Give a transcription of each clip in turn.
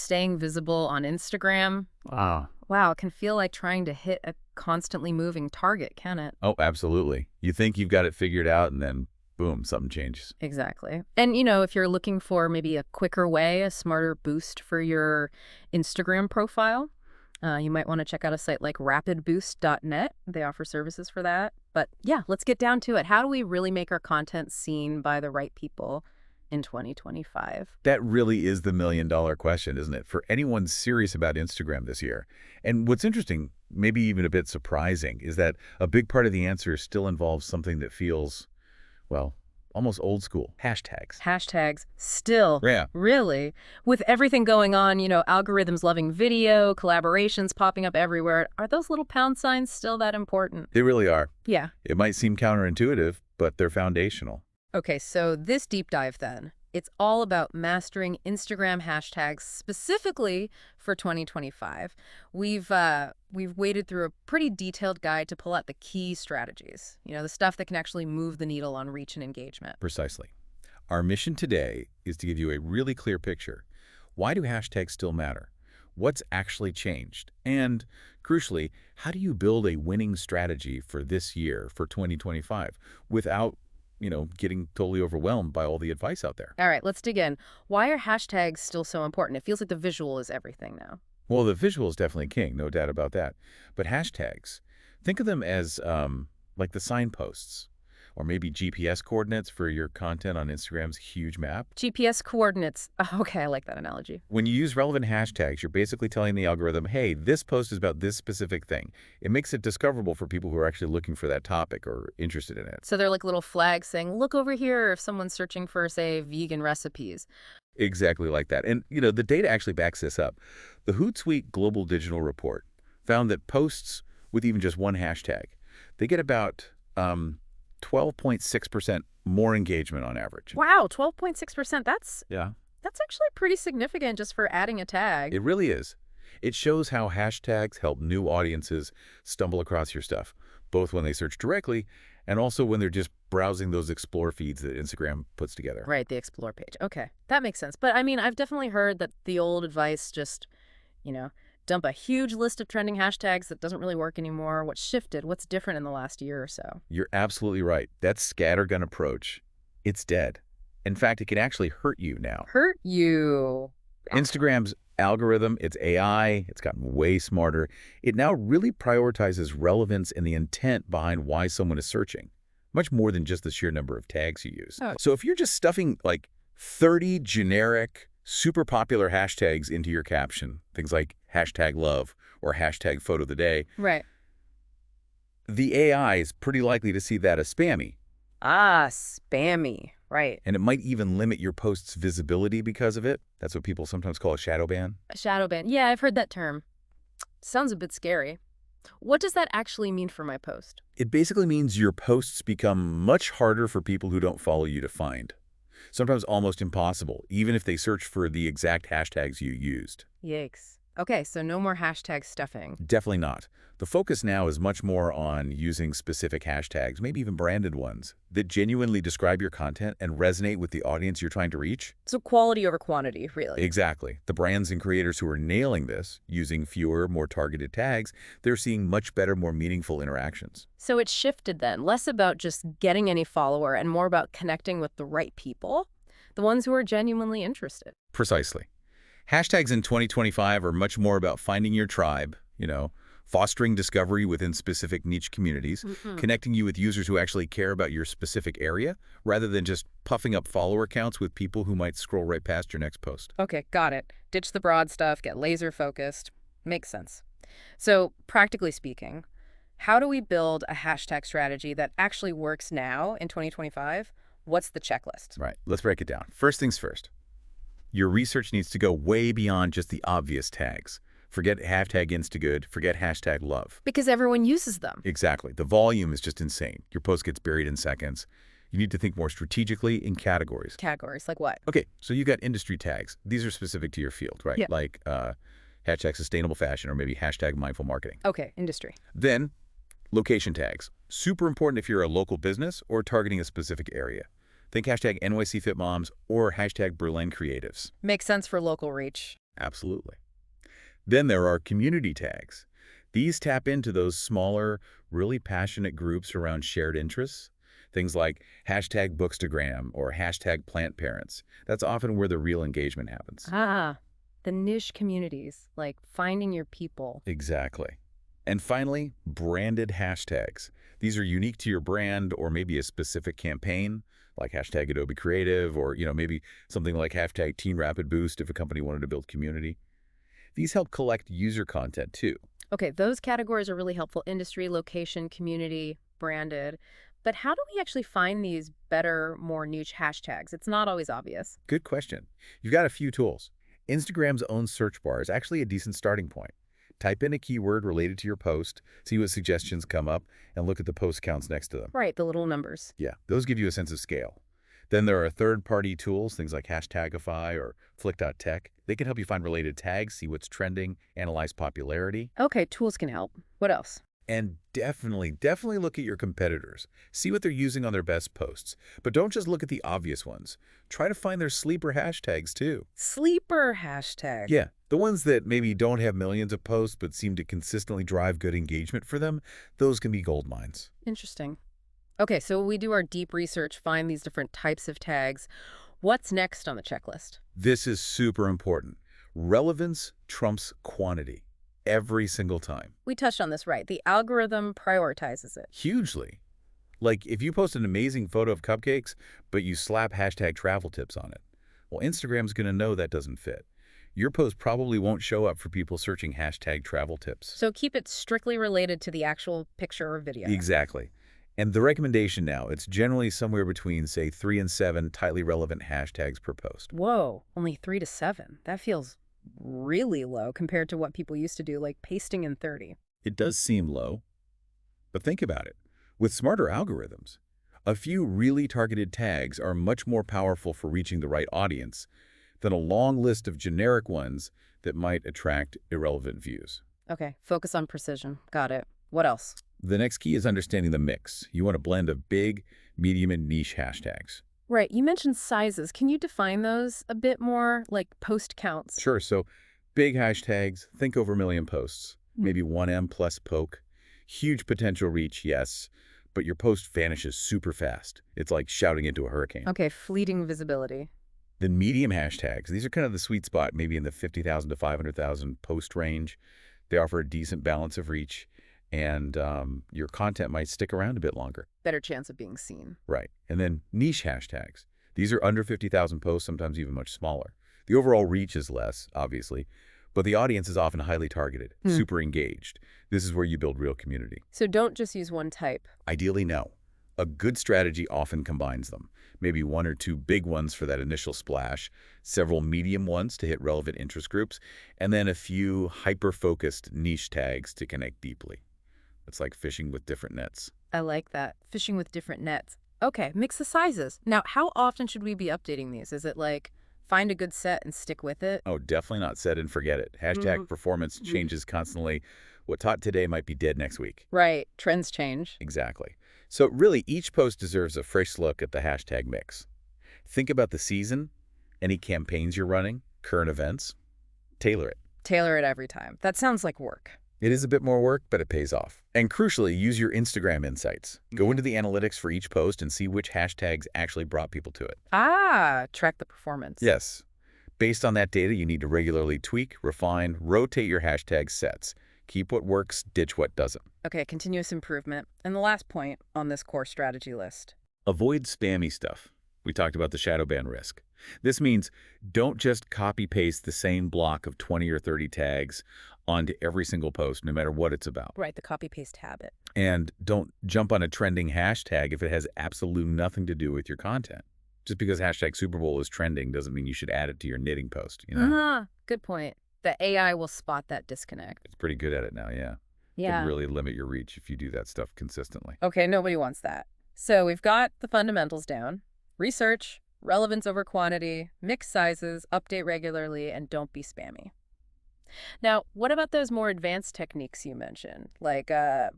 staying visible on Instagram. Wow. Wow, it can feel like trying to hit a constantly moving target, can it? Oh, absolutely. You think you've got it figured out, and then, boom, something changes. Exactly. And, you know, if you're looking for maybe a quicker way, a smarter boost for your Instagram profile, you might want to check out a site like rapidboost.net. They offer services for that. But yeah, let's get down to it. How do we really make our content seen by the right people in 2025? That really is the million-dollar question, isn't it, for anyone serious about Instagram this year? And what's interesting, maybe even a bit surprising, is that a big part of the answer still involves something that feels, well, almost old school. Hashtags. Hashtags still, Yeah. really, with everything going on, you know, algorithms loving video, collaborations popping up everywhere. Are those little pound signs still that important? They really are. Yeah. It might seem counterintuitive, but they're foundational. Okay, so this deep dive then, it's all about mastering Instagram hashtags specifically for 2025. We've waded through a pretty detailed guide to pull out the key strategies, you know, the stuff that can actually move the needle on reach and engagement. Precisely. Our mission today is to give you a really clear picture. Why do hashtags still matter? What's actually changed? And, crucially, how do you build a winning strategy for this year, for 2025, without getting totally overwhelmed by all the advice out there? All right, let's dig in. Why are hashtags still so important? It feels like the visual is everything now. Well, the visual is definitely king, no doubt about that. But hashtags, think of them as like the signposts, or maybe GPS coordinates for your content on Instagram's huge map. GPS coordinates. Oh, okay, I like that analogy. When you use relevant hashtags, you're basically telling the algorithm, hey, this post is about this specific thing. It makes it discoverable for people who are actually looking for that topic or interested in it. So they're like little flags saying, look over here if someone's searching for, say, vegan recipes. Exactly like that. And, the data actually backs this up. The Hootsuite Global Digital Report found that posts with even just one hashtag, they get about 12.6% more engagement on average. Wow, 12.6%. That's Yeah. That's actually pretty significant just for adding a tag. It really is. It shows how hashtags help new audiences stumble across your stuff, both when they search directly and also when they're just browsing those explore feeds that Instagram puts together. Right, the explore page. Okay, that makes sense. But I mean, I've definitely heard that the old advice just, dump a huge list of trending hashtags that doesn't really work anymore. What's shifted? What's different in the last year or so? You're absolutely right. That scattergun approach, it's dead. In fact, it can actually hurt you now. Hurt you? Instagram's algorithm, its AI, it's gotten way smarter. It now really prioritizes relevance and the intent behind why someone is searching, much more than just the sheer number of tags you use. Oh. So if you're just stuffing like 30 generic, super popular hashtags into your caption, things like hashtag love or hashtag photo of the day, Right. the AI is pretty likely to see that as spammy. Ah, spammy. Right. And it might even limit your post's visibility because of it. That's what people sometimes call a shadow ban. A shadow ban. Yeah, I've heard that term. Sounds a bit scary. What does that actually mean for my post? It basically means your posts become much harder for people who don't follow you to find. Sometimes almost impossible, even if they search for the exact hashtags you used. Yikes. Okay, so no more hashtag stuffing. Definitely not. The focus now is much more on using specific hashtags, maybe even branded ones, that genuinely describe your content and resonate with the audience you're trying to reach. So quality over quantity, really. Exactly. The brands and creators who are nailing this, using fewer, more targeted tags, they're seeing much better, more meaningful interactions. So it's shifted then, less about just getting any follower and more about connecting with the right people, the ones who are genuinely interested. Precisely. Hashtags in 2025 are much more about finding your tribe, fostering discovery within specific niche communities, connecting you with users who actually care about your specific area, rather than just puffing up follower counts with people who might scroll right past your next post. Okay, got it. Ditch the broad stuff, get laser focused. Makes sense. So, practically speaking, how do we build a hashtag strategy that actually works now in 2025? What's the checklist? Right. Let's break it down. First things first. Your research needs to go way beyond just the obvious tags. Forget hashtag Instagood, forget hashtag love. Because everyone uses them. Exactly. The volume is just insane. Your post gets buried in seconds. You need to think more strategically in categories. Categories, like what? Okay, so you got industry tags. These are specific to your field, right? Yeah. Like hashtag sustainable fashion or maybe hashtag mindful marketing. Okay, industry. Then location tags. Super important if you're a local business or targeting a specific area. Think hashtag NYC Fit Moms or hashtag Berlin Creatives. Makes sense for local reach. Absolutely. Then there are community tags. These tap into those smaller, really passionate groups around shared interests. Things like hashtag Bookstagram or hashtag plant parents. That's often where the real engagement happens. Ah, the niche communities, like finding your people. Exactly. And finally, branded hashtags. These are unique to your brand or maybe a specific campaign, like hashtag Adobe Creative or, maybe something like hashtag Teen Rapid Boost if a company wanted to build community. These help collect user content too. Okay, those categories are really helpful. Industry, location, community, branded. But how do we actually find these better, more niche hashtags? It's not always obvious. Good question. You've got a few tools. Instagram's own search bar is actually a decent starting point. Type in a keyword related to your post, see what suggestions come up, and look at the post counts next to them. Right, the little numbers. Yeah, those give you a sense of scale. Then there are third-party tools, things like Hashtagify or Flick.tech. They can help you find related tags, see what's trending, analyze popularity. Okay, tools can help. What else? And definitely look at your competitors. See what they're using on their best posts. But don't just look at the obvious ones. Try to find their sleeper hashtags, too. Sleeper hashtag. Yeah, the ones that maybe don't have millions of posts but seem to consistently drive good engagement for them, those can be gold mines. Interesting. Okay, so we do our deep research, find these different types of tags. What's next on the checklist? This is super important. Relevance trumps quantity every single time. We touched on this, right? The algorithm prioritizes it. Hugely. Like if you post an amazing photo of cupcakes, but you slap hashtag travel tips on it, well, Instagram's going to know that doesn't fit. Your post probably won't show up for people searching hashtag travel tips. So keep it strictly related to the actual picture or video. Exactly. And the recommendation now, it's generally somewhere between, say, 3 and 7 tightly relevant hashtags per post. Whoa, only 3 to 7. That feels really low compared to what people used to do, like pasting in 30. It does seem low, but think about it. With smarter algorithms, a few really targeted tags are much more powerful for reaching the right audience than a long list of generic ones that might attract irrelevant views. Okay, focus on precision. Got it. What else? The next key is understanding the mix. You want a blend of big, medium, and niche hashtags. Right, you mentioned sizes. Can you define those a bit more, like post counts? Sure, so big hashtags, think over a million posts, maybe 1M plus poke. Huge potential reach, yes, but your post vanishes super fast. It's like shouting into a hurricane. Okay, fleeting visibility. Then medium hashtags, these are kind of the sweet spot, maybe in the 50,000 to 500,000 post range. They offer a decent balance of reach, and your content might stick around a bit longer. Better chance of being seen. Right. And then niche hashtags. These are under 50,000 posts, sometimes even much smaller. The overall reach is less, obviously, but the audience is often highly targeted, super engaged. This is where you build real community. So don't just use one type. Ideally, no. A good strategy often combines them. Maybe 1 or 2 big ones for that initial splash, several medium ones to hit relevant interest groups, and then a few hyper-focused niche tags to connect deeply. It's like fishing with different nets. I like that. Fishing with different nets. Okay, mix the sizes. Now, how often should we be updating these? Is it like find a good set and stick with it? Oh, definitely not set and forget it. Hashtag performance changes constantly. What taught today might be dead next week. Right, trends change. Exactly. So really, each post deserves a fresh look at the hashtag mix. Think about the season, any campaigns you're running, current events. Tailor it. Tailor it every time. That sounds like work. It is a bit more work, but it pays off. And crucially, use your Instagram insights. Go into the analytics for each post and see which hashtags actually brought people to it. Ah, track the performance. Yes. Based on that data, you need to regularly tweak, refine, rotate your hashtag sets. Keep what works, ditch what doesn't. Okay, continuous improvement. And the last point on this core strategy list. Avoid spammy stuff. We talked about the shadow ban risk. This means don't just copy-paste the same block of 20 or 30 tags onto every single post, no matter what it's about. Right, the copy-paste habit. And don't jump on a trending hashtag if it has absolutely nothing to do with your content. Just because hashtag Super Bowl is trending doesn't mean you should add it to your knitting post, you know? Good point. The AI will spot that disconnect. It's pretty good at it now, yeah. Yeah. Can really limit your reach if you do that stuff consistently. Okay, nobody wants that. So we've got the fundamentals down. Research, relevance over quantity, mix sizes, update regularly, and don't be spammy. Now, what about those more advanced techniques you mentioned, like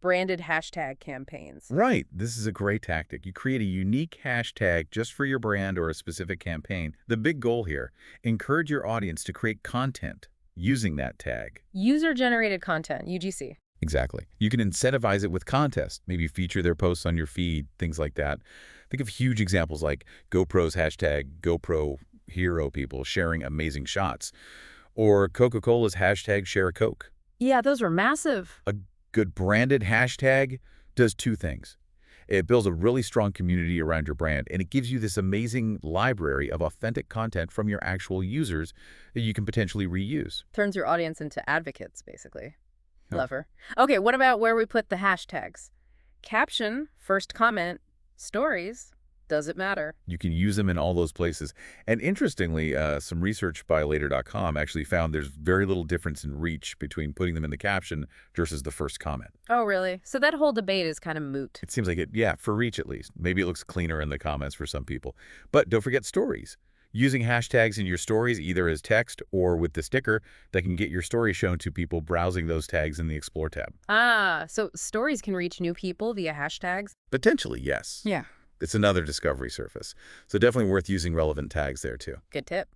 branded hashtag campaigns? Right. This is a great tactic. You create a unique hashtag just for your brand or a specific campaign. The big goal here, encourage your audience to create content using that tag. User-generated content, UGC. Exactly. You can incentivize it with contests, maybe feature their posts on your feed, things like that. Think of huge examples like GoPro's hashtag GoPro Hero people sharing amazing shots, or Coca-Cola's hashtag Share a Coke. Yeah, those were massive. A good branded hashtag does two things. It builds a really strong community around your brand, and it gives you this amazing library of authentic content from your actual users that you can potentially reuse. Turns your audience into advocates, basically. Huh. Clever. Okay, what about where we put the hashtags? Caption, first comment, stories. Does it matter? You can use them in all those places. And interestingly, some research by Later.com actually found there's very little difference in reach between putting them in the caption versus the first comment. Oh, really? So that whole debate is kind of moot. It seems like it, yeah, for reach at least. Maybe it looks cleaner in the comments for some people. But don't forget stories. Using hashtags in your stories, either as text or with the sticker, that can get your story shown to people browsing those tags in the Explore tab. Ah, so stories can reach new people via hashtags? Potentially, yes. Yeah. It's another discovery surface. So definitely worth using relevant tags there too. Good tip.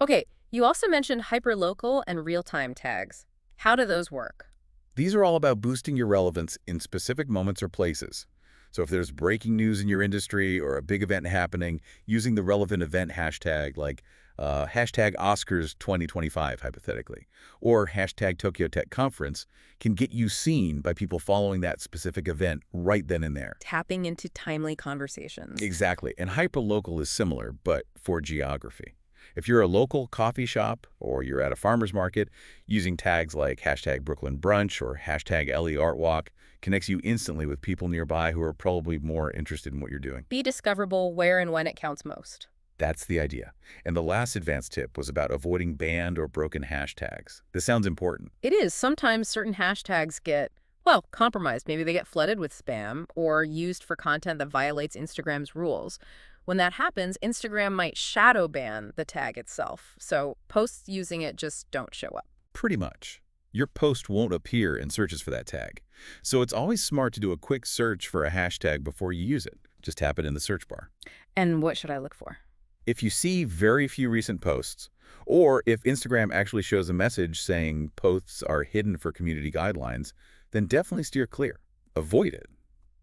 Okay, you also mentioned hyperlocal and real-time tags. How do those work? These are all about boosting your relevance in specific moments or places. So if there's breaking news in your industry or a big event happening, using the relevant event hashtag like hashtag Oscars 2025, hypothetically, or hashtag Tokyo Tech Conference can get you seen by people following that specific event right then and there. Tapping into timely conversations. Exactly. And hyperlocal is similar, but for geography. If you're a local coffee shop or you're at a farmer's market, using tags like hashtag Brooklyn Brunch or hashtag LE Art Walk connects you instantly with people nearby who are probably more interested in what you're doing. Be discoverable where and when it counts most. That's the idea. And the last advanced tip was about avoiding banned or broken hashtags. This sounds important. It is. Sometimes certain hashtags get, well, compromised. Maybe they get flooded with spam or used for content that violates Instagram's rules. When that happens, Instagram might shadow ban the tag itself. So posts using it just don't show up. Pretty much. Your post won't appear in searches for that tag. So it's always smart to do a quick search for a hashtag before you use it. Just tap it in the search bar. And what should I look for? If you see very few recent posts, or if Instagram actually shows a message saying posts are hidden for community guidelines, then definitely steer clear. Avoid it.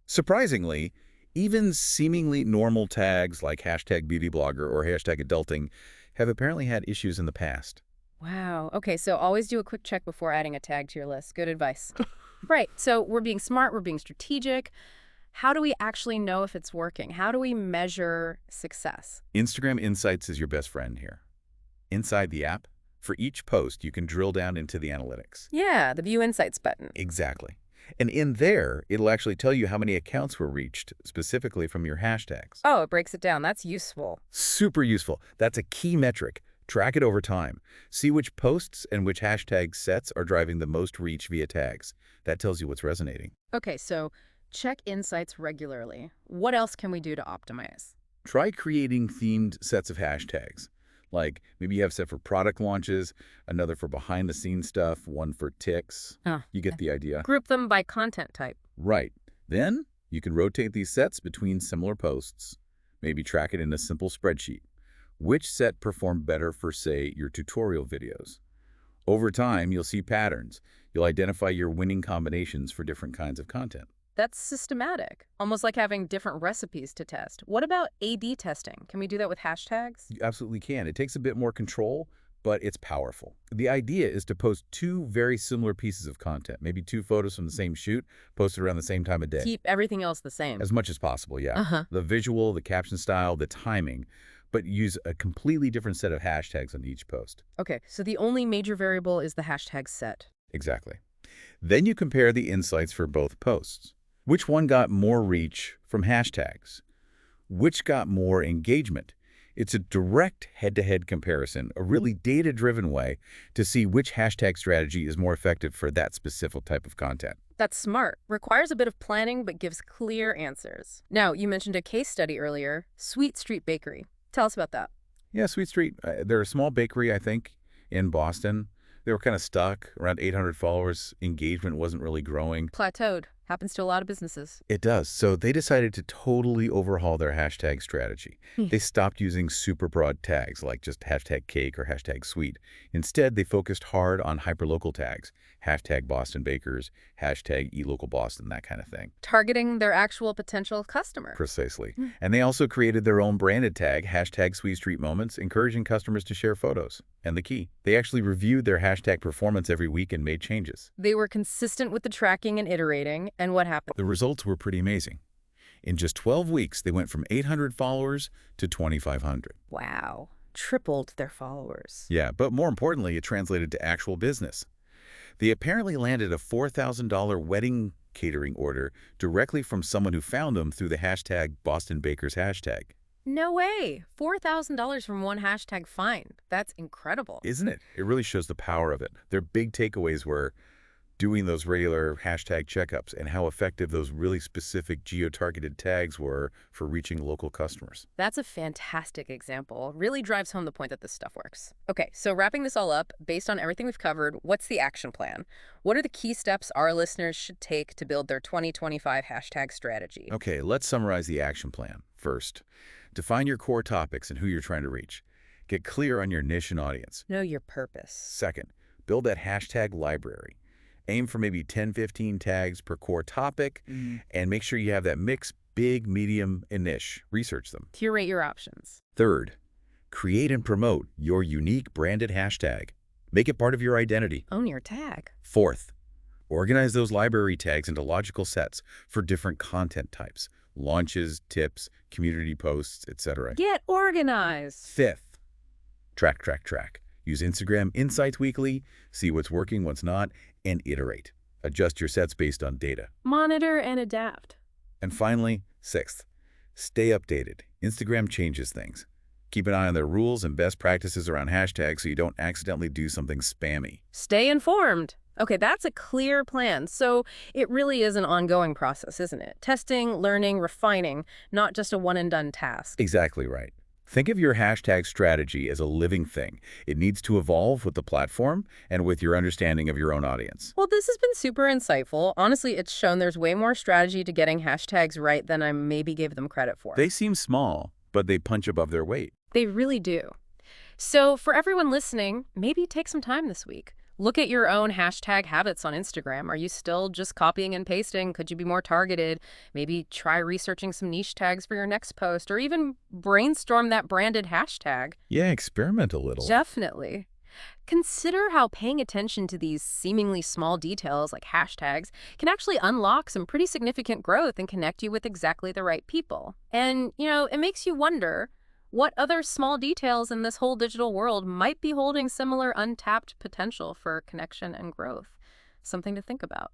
Surprisingly, even seemingly normal tags like hashtag beautyblogger or hashtag adulting have apparently had issues in the past. Wow. Okay, so always do a quick check before adding a tag to your list. Good advice. Right. So we're being smart, we're being strategic. How do we actually know if it's working? How do we measure success? Instagram Insights is your best friend here. Inside the app, for each post, you can drill down into the analytics. Yeah, the View Insights button. Exactly. And in there, it'll actually tell you how many accounts were reached, specifically from your hashtags. Oh, it breaks it down. That's useful. Super useful. That's a key metric. Track it over time. See which posts and which hashtag sets are driving the most reach via tags. That tells you what's resonating. Okay, so check insights regularly. What else can we do to optimize? Try creating themed sets of hashtags. Like maybe you have set for product launches, another for behind-the-scenes stuff, one for ticks. Huh. You get the idea. Group them by content type. Right. Then you can rotate these sets between similar posts. Maybe track it in a simple spreadsheet. Which set performed better for, say, your tutorial videos? Over time, you'll see patterns. You'll identify your winning combinations for different kinds of content. That's systematic, almost like having different recipes to test. What about A/B testing? Can we do that with hashtags? You absolutely can. It takes a bit more control, but it's powerful. The idea is to post two very similar pieces of content, maybe two photos from the same shoot, posted around the same time of day. Keep everything else the same. As much as possible, yeah. Uh-huh. The visual, the caption style, the timing, but use a completely different set of hashtags on each post. Okay, so the only major variable is the hashtag set. Exactly. Then you compare the insights for both posts. Which one got more reach from hashtags? Which got more engagement? It's a direct head-to-head comparison, a really data-driven way to see which hashtag strategy is more effective for that specific type of content. That's smart. Requires a bit of planning, but gives clear answers. Now, you mentioned a case study earlier, Sweet Street Bakery. Tell us about that. Yeah, Sweet Street. They're a small bakery, I think, in Boston. They were kind of stuck around 800 followers. Engagement wasn't really growing. Plateaued. Happens to a lot of businesses. It does. So they decided to totally overhaul their hashtag strategy. Hmm. They stopped using super broad tags like just hashtag cake or hashtag sweet. Instead, they focused hard on hyperlocal tags, hashtag Boston Bakers, hashtag eLocalBoston, that kind of thing. Targeting their actual potential customer. Precisely. Hmm. And they also created their own branded tag, hashtag Sweet Street Moments, encouraging customers to share photos. And the key, they actually reviewed their hashtag performance every week and made changes. They were consistent with the tracking and iterating, and what happened? The results were pretty amazing. In just 12 weeks, they went from 800 followers to 2,500. Wow. Tripled their followers. Yeah, but more importantly, it translated to actual business. They apparently landed a $4,000 wedding catering order directly from someone who found them through the hashtag Boston Bakers hashtag. No way. $4,000 from one hashtag find. That's incredible. Isn't it? It really shows the power of it. Their big takeaways were doing those regular hashtag checkups and how effective those really specific geo-targeted tags were for reaching local customers. That's a fantastic example. Really drives home the point that this stuff works. Okay, so wrapping this all up, based on everything we've covered, what's the action plan? What are the key steps our listeners should take to build their 2025 hashtag strategy? Okay, let's summarize the action plan. First, define your core topics and who you're trying to reach. Get clear on your niche and audience. Know your purpose. Second, build that hashtag library. Aim for maybe 10, 15 tags per core topic, and make sure you have that mix, big, medium, and niche. Research them. Curate your options. Third, create and promote your unique branded hashtag. Make it part of your identity. Own your tag. Fourth, organize those library tags into logical sets for different content types, launches, tips, community posts, etc. Get organized. Fifth, track. Use Instagram Insights weekly, see what's working, what's not, and iterate. Adjust your sets based on data. Monitor and adapt. And finally, sixth, stay updated. Instagram changes things. Keep an eye on their rules and best practices around hashtags so you don't accidentally do something spammy. Stay informed. Okay, that's a clear plan. So it really is an ongoing process, isn't it? Testing, learning, refining, not just a one-and-done task. Exactly right. Think of your hashtag strategy as a living thing. It needs to evolve with the platform and with your understanding of your own audience. Well, this has been super insightful. Honestly, it's shown there's way more strategy to getting hashtags right than I maybe gave them credit for. They seem small, but they punch above their weight. They really do. So for everyone listening, maybe take some time this week. Look at your own hashtag habits on Instagram. Are you still just copying and pasting? Could you be more targeted? Maybe try researching some niche tags for your next post, or even brainstorm that branded hashtag. Yeah, experiment a little. Definitely. Consider how paying attention to these seemingly small details like hashtags can actually unlock some pretty significant growth and connect you with exactly the right people. And, it makes you wonder, what other small details in this whole digital world might be holding similar untapped potential for connection and growth? Something to think about.